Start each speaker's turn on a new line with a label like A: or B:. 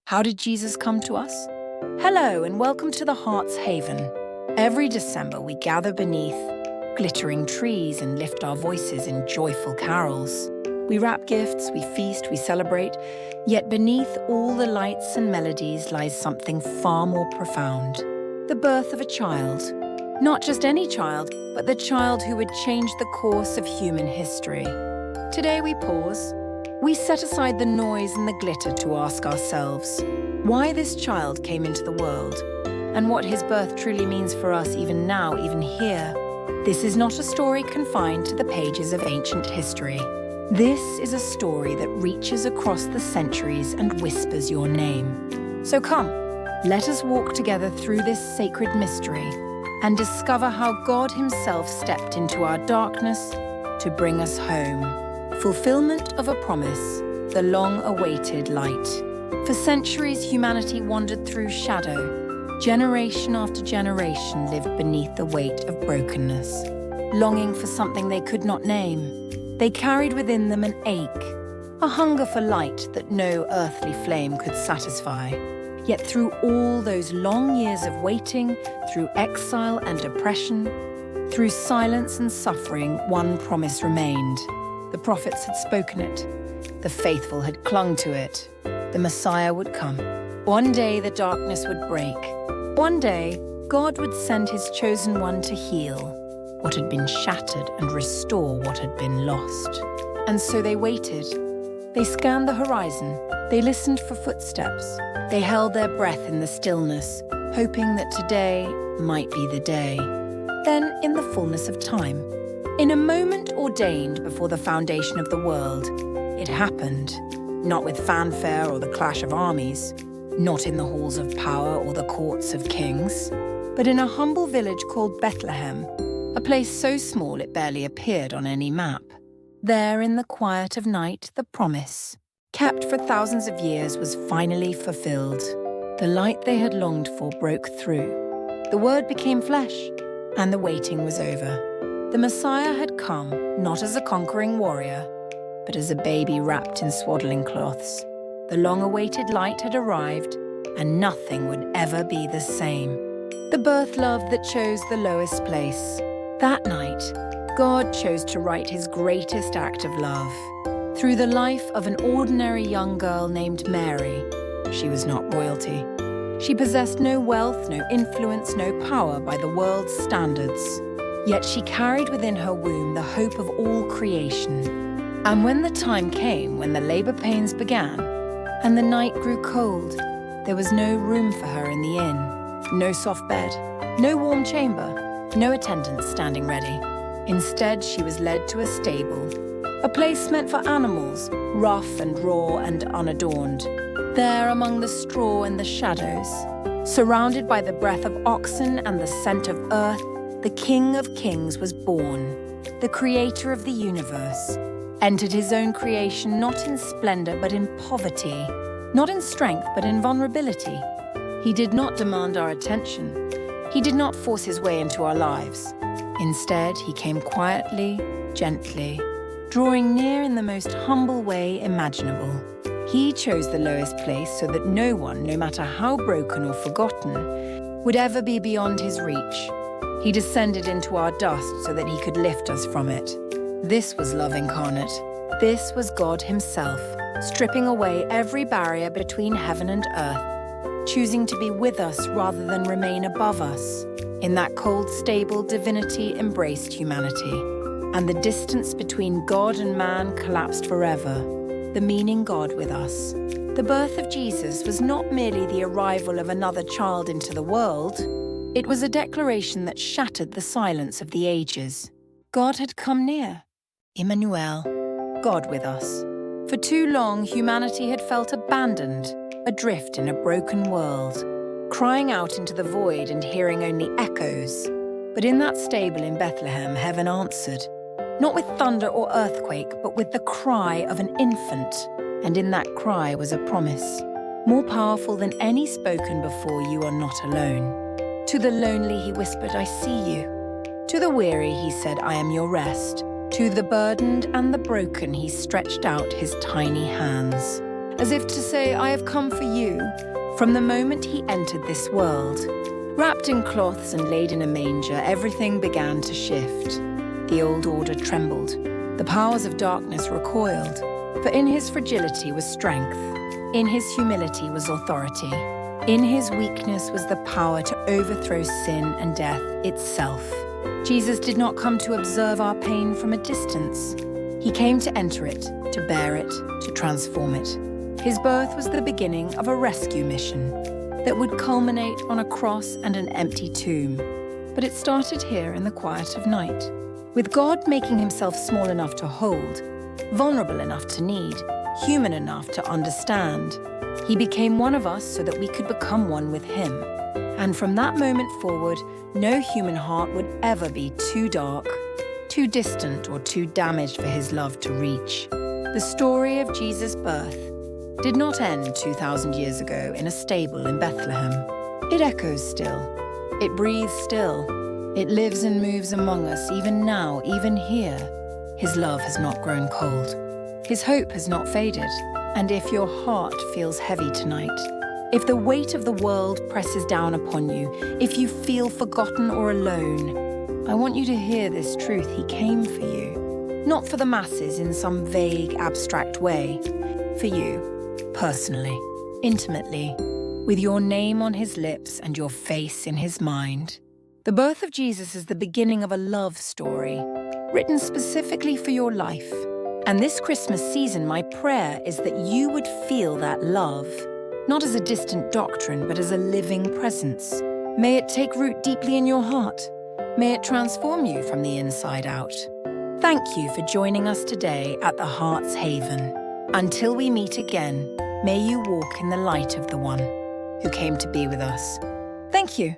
A: How did Jesus come to us? Hello and welcome to the Heart's Haven. Every December we gather beneath glittering trees and lift our voices in joyful carols. We wrap gifts, we feast, we celebrate, yet beneath all the lights and melodies lies something far more profound. The birth of a child. Not just any child, but the child who would change the course of human history. Today we pause. We set aside the noise and the glitter to ask ourselves why this child came into the world and what his birth truly means for us even now, even here. This is not a story confined to the pages of ancient history. This is a story that reaches across the centuries and whispers your name. So come, let us walk together through this sacred mystery and discover how God Himself stepped into our darkness to bring us home. Fulfillment of a promise, the long-awaited light. For centuries, humanity wandered through shadow. Generation after generation lived beneath the weight of brokenness, longing for something they could not name. They carried within them an ache, a hunger for light that no earthly flame could satisfy. Yet through all those long years of waiting, through exile and oppression, through silence and suffering, one promise remained. The prophets had spoken it. The faithful had clung to it. The Messiah would come. One day the darkness would break. One day, God would send His chosen one to heal what had been shattered and restore what had been lost. And so they waited. They scanned the horizon. They listened for footsteps. They held their breath in the stillness, hoping that today might be the day. Then, in the fullness of time, in a moment ordained before the foundation of the world, it happened, not with fanfare or the clash of armies, not in the halls of power or the courts of kings, but in a humble village called Bethlehem, a place so small it barely appeared on any map. There, in the quiet of night, the promise, kept for thousands of years, was finally fulfilled. The light they had longed for broke through. The Word became flesh, and the waiting was over. The Messiah had come, not as a conquering warrior, but as a baby wrapped in swaddling cloths. The long-awaited light had arrived, and nothing would ever be the same. The birth love that chose the lowest place. That night, God chose to write His greatest act of love. Through the life of an ordinary young girl named Mary, she was not royalty. She possessed no wealth, no influence, no power by the world's standards. Yet she carried within her womb the hope of all creation. And when the time came, when the labor pains began, and the night grew cold, there was no room for her in the inn, no soft bed, no warm chamber, no attendants standing ready. Instead, she was led to a stable, a place meant for animals, rough and raw and unadorned. There among the straw and the shadows, surrounded by the breath of oxen and the scent of earth, the King of Kings was born. The creator of the universe entered His own creation not in splendor but in poverty, not in strength but in vulnerability. He did not demand our attention. He did not force His way into our lives. Instead, He came quietly, gently, drawing near in the most humble way imaginable. He chose the lowest place so that no one, no matter how broken or forgotten, would ever be beyond His reach. He descended into our dust so that He could lift us from it. This was love incarnate. This was God Himself, stripping away every barrier between heaven and earth, choosing to be with us rather than remain above us. In that cold, stable, divinity embraced humanity, and the distance between God and man collapsed forever, the meaning God with us. The birth of Jesus was not merely the arrival of another child into the world. It was a declaration that shattered the silence of the ages. God had come near. Emmanuel, God with us. For too long, humanity had felt abandoned, adrift in a broken world, crying out into the void and hearing only echoes. But in that stable in Bethlehem, heaven answered, not with thunder or earthquake, but with the cry of an infant. And in that cry was a promise, more powerful than any spoken before: you are not alone. To the lonely He whispered, I see you. To the weary He said, I am your rest. To the burdened and the broken He stretched out His tiny hands. as if to say, I have come for you, from the moment he entered this world. Wrapped in cloths and laid in a manger, everything began to shift. The old order trembled. The powers of darkness recoiled. For in his fragility was strength. In his humility was authority. In his weakness was the power to overthrow sin and death itself. Jesus did not come to observe our pain from a distance. He came to enter it, to bear it, to transform it. His birth was the beginning of a rescue mission that would culminate on a cross and an empty tomb. But it started here in the quiet of night, with God making himself small enough to hold, vulnerable enough to need, human enough to understand. He became one of us so that we could become one with him. And from that moment forward, no human heart would ever be too dark, too distant, or too damaged for his love to reach. The story of Jesus' birth did not end 2,000 years ago in a stable in Bethlehem. It echoes still. It breathes still. It lives and moves among us even now, even here. His love has not grown cold. His hope has not faded. And if your heart feels heavy tonight, if the weight of the world presses down upon you, if you feel forgotten or alone, I want you to hear this truth. He came for you. Not for the masses in some vague, abstract way. For you. Personally, intimately, with your name on his lips and your face in his mind. The birth of Jesus is the beginning of a love story, written specifically for your life. And this Christmas season, my prayer is that you would feel that love, not as a distant doctrine, but as a living presence. May it take root deeply in your heart. May it transform you from the inside out. Thank you for joining us today at the Heart's Haven. Until we meet again, may you walk in the light of the one who came to be with us. Thank you.